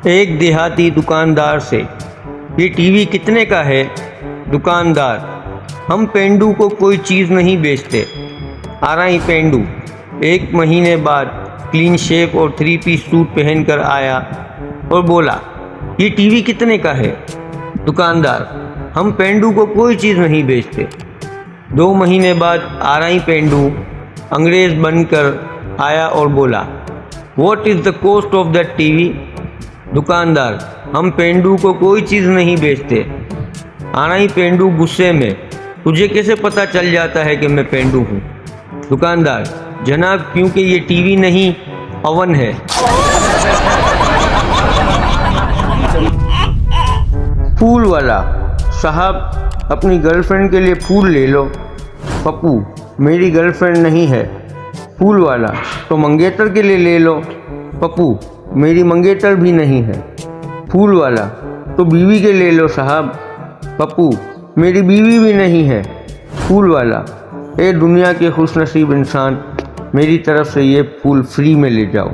एक देहाती दुकानदार से, ये टीवी कितने का है? दुकानदार, हम पेंडू को कोई चीज़ नहीं बेचते। आराई पेंडू 1 महीने बाद क्लीन शेव और 3 पीस सूट पहनकर आया और बोला, ये टीवी कितने का है? दुकानदार, हम पेंडू को कोई चीज़ नहीं बेचते। 2 महीने बाद आराई पेंडू अंग्रेज़ बनकर आया और बोला, what is the cost of that TV? दुकानदार, हम पेंडू को कोई चीज़ नहीं बेचते। आराई पेंडू गुस्से में, तुझे कैसे पता चल जाता है कि मैं पेंडू हूँ? दुकानदार, जनाब, क्योंकि ये टीवी नहीं अवन है। फूल वाला, साहब अपनी गर्लफ्रेंड के लिए फूल ले लो। पप्पू, मेरी गर्लफ्रेंड नहीं है। फूल वाला, तो मंगेतर के लिए ले लो। पप्पू, मेरी मंगेतर भी नहीं है। फूल वाला, तो बीवी के ले लो साहब। पप्पू, मेरी बीवी भी नहीं है। फूल वाला, ए दुनिया के खुशनसीब इंसान, मेरी तरफ से ये फूल फ्री में ले जाओ।